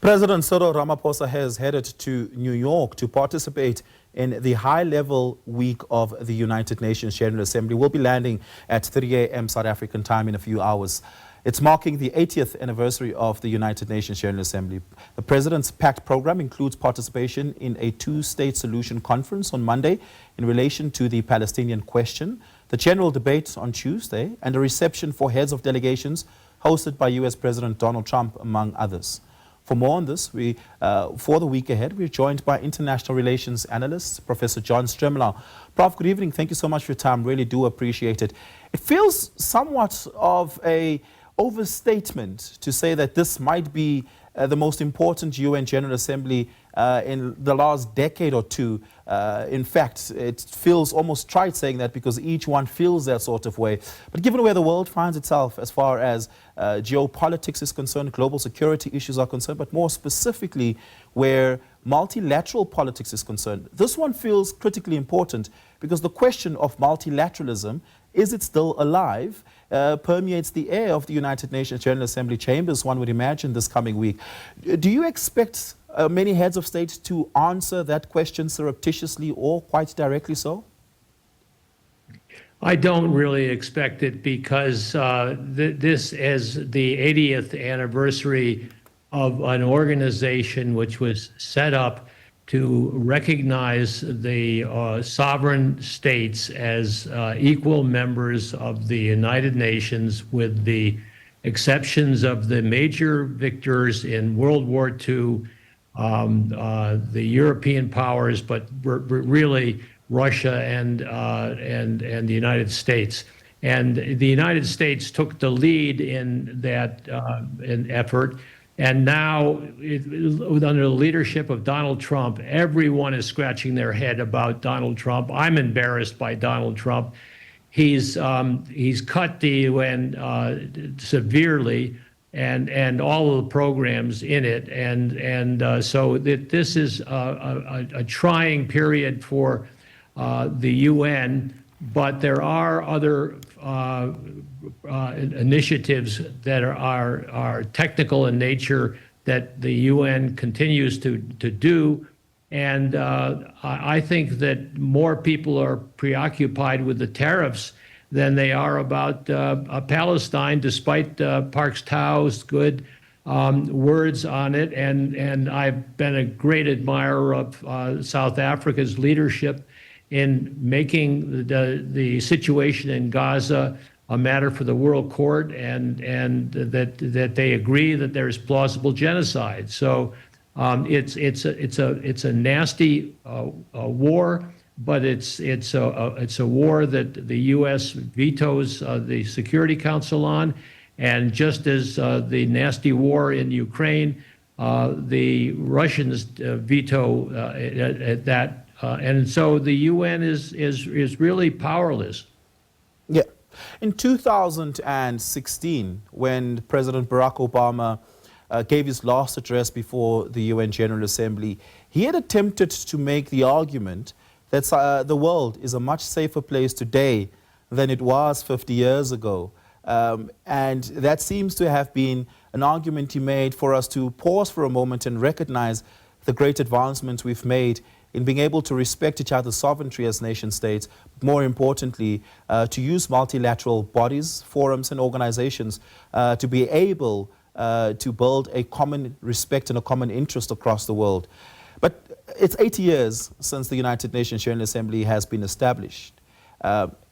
President Cyril Ramaphosa has headed to New York to participate in the high-level week of the United Nations General Assembly. We'll be landing at 3 a.m. South African time in a few hours. It's marking the 80th anniversary of the United Nations General Assembly. The President's packed program includes participation in a two-state solution conference on Monday in relation to the Palestinian question, the general debate on Tuesday, and a reception for heads of delegations hosted by U.S. President Donald Trump, among others. For more on this, for the week ahead, we're joined by international relations analyst, Professor John Stemlau. Prof, good evening. Thank you so much for your time. Really do appreciate it. It feels somewhat of an overstatement to say that this might be the most important UN General Assembly in the last decade or two. In fact, it feels almost trite saying that because each one feels that sort of way. But given where the world finds itself as far as geopolitics is concerned, global security issues are concerned, but more specifically where multilateral politics is concerned, this one feels critically important because the question of multilateralism, is it still alive, permeates the air of the United Nations General Assembly chambers, one would imagine, this coming week. Do you expect many heads of state to answer that question surreptitiously or quite directly so? I don't really expect it because this is the 80th anniversary of an organization which was set up to recognize the sovereign states as equal members of the United Nations, with the exceptions of the major victors in World War II, the European powers, but really Russia and the United States. And the United States took the lead in that effort. And now, under the leadership of Donald Trump, everyone is scratching their head about Donald Trump. I'm embarrassed by Donald Trump. He's cut the UN severely, and all of the programs in it, and so this is a trying period for the UN. But there are other initiatives that are technical in nature that the UN continues to do. And I think that more people are preoccupied with the tariffs than they are about Palestine, despite Parks Tao's good words on it. And I've been a great admirer of South Africa's leadership in making the situation in Gaza a matter for the World Court, and that they agree that there's plausible genocide. So it's a nasty war, but it's a war that the U.S. vetoes the Security Council on, and just as the nasty war in Ukraine, the Russians veto that. And so the UN is really powerless. Yeah. In 2016, when President Barack Obama gave his last address before the UN General Assembly, he had attempted to make the argument that the world is a much safer place today than it was 50 years ago. And that seems to have been an argument he made for us to pause for a moment and recognize the great advancements we've made in being able to respect each other's sovereignty as nation states, more importantly, to use multilateral bodies, forums, and organizations to be able to build a common respect and a common interest across the world. But it's 80 years since the United Nations General Assembly has been established.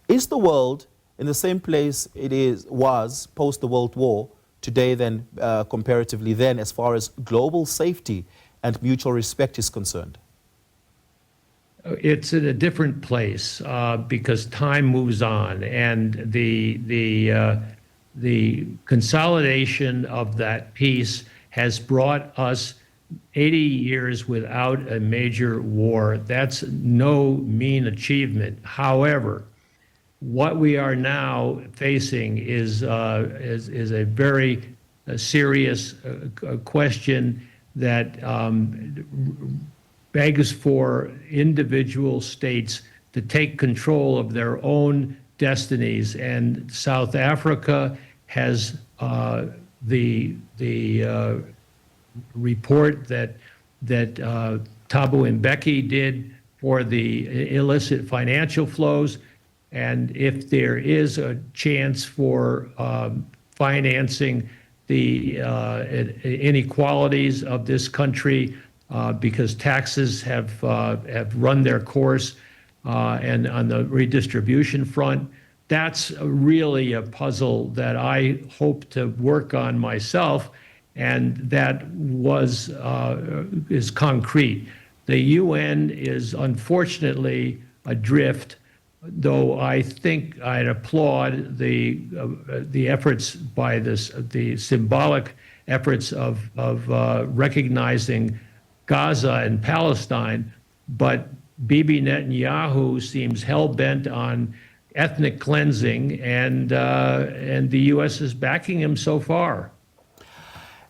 Is the world in the same place it was post the World War today than comparatively then, as far as global safety and mutual respect is concerned? It's in a different place because time moves on, and the consolidation of that peace has brought us 80 years without a major war. That's no mean achievement. However, what we are now facing is a very serious question that begs for individual states to take control of their own destinies. And South Africa has the report that Thabo Mbeki did for the illicit financial flows, and if there is a chance for financing the inequalities of this country because taxes have run their course, and on the redistribution front, that's really a puzzle that I hope to work on myself, and that is concrete. The UN is unfortunately adrift, though I think I'd applaud the efforts by the symbolic efforts of recognizing Gaza and Palestine, but Bibi Netanyahu seems hell-bent on ethnic cleansing, and the U.S. is backing him so far.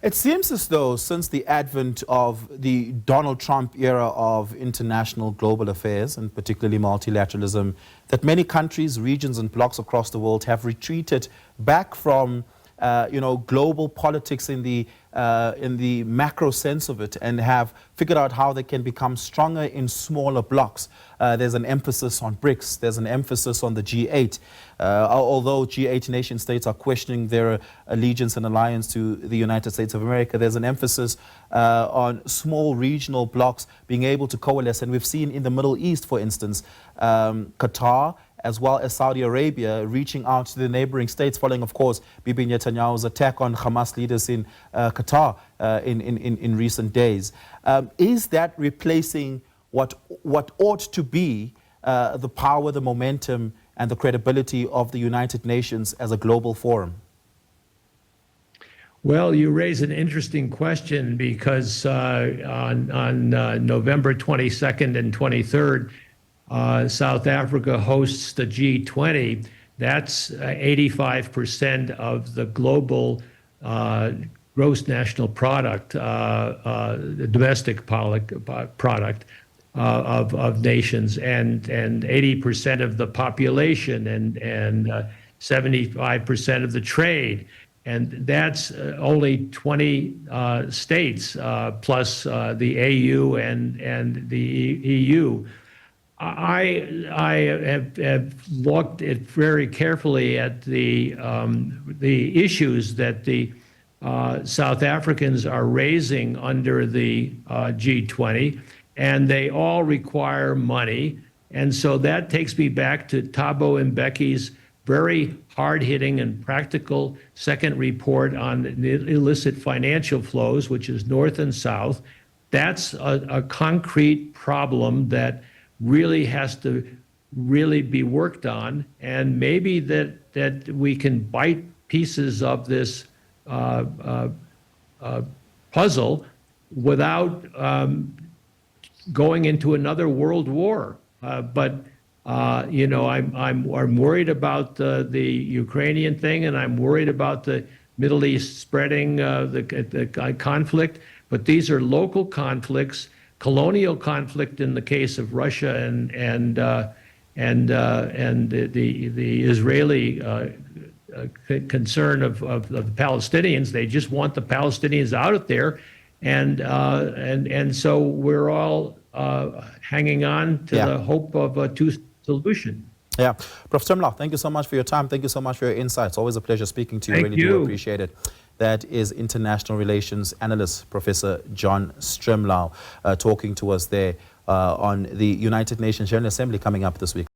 It seems as though since the advent of the Donald Trump era of international global affairs, and particularly multilateralism, that many countries, regions and blocs across the world have retreated back from global politics in the macro sense of it, and have figured out how they can become stronger in smaller blocks. There's an emphasis on BRICS. There's an emphasis on the G8. Although G8 nation states are questioning their allegiance and alliance to the United States of America, there's an emphasis on small regional blocks being able to coalesce. And we've seen in the Middle East, for instance, Qatar, as well as Saudi Arabia, reaching out to the neighboring states following, of course, Bibi Netanyahu's attack on Hamas leaders in Qatar in recent days. Is that replacing what ought to be the power, the momentum, and the credibility of the United Nations as a global forum? Well, you raise an interesting question, because on November 22nd and 23rd, South Africa hosts the G20. That's 85% of the global gross national product, the domestic product of nations, and 80% of the population, and 75% of the trade. And that's only 20 states, plus the AU and the EU. I have looked very carefully at the issues that the South Africans are raising under the G20, and they all require money. And so that takes me back to Thabo Mbeki's very hard-hitting and practical second report on illicit financial flows, which is North and South. That's a concrete problem that really has to be worked on, and maybe that we can bite pieces of this puzzle without going into another world war. I'm worried about the Ukrainian thing, and I'm worried about the Middle East spreading the conflict. But these are local conflicts, colonial conflict in the case of Russia and the Israeli concern of the Palestinians. They just want the Palestinians out of there, and so we're all hanging on to the hope of a two-solution. Yeah. Professor Stemlau, thank you so much for your time. Thank you so much for your insights. Always a pleasure speaking to you. Thank really you. do appreciate it. That is international relations analyst, Professor John Stemlau, talking to us there on the United Nations General Assembly coming up this week.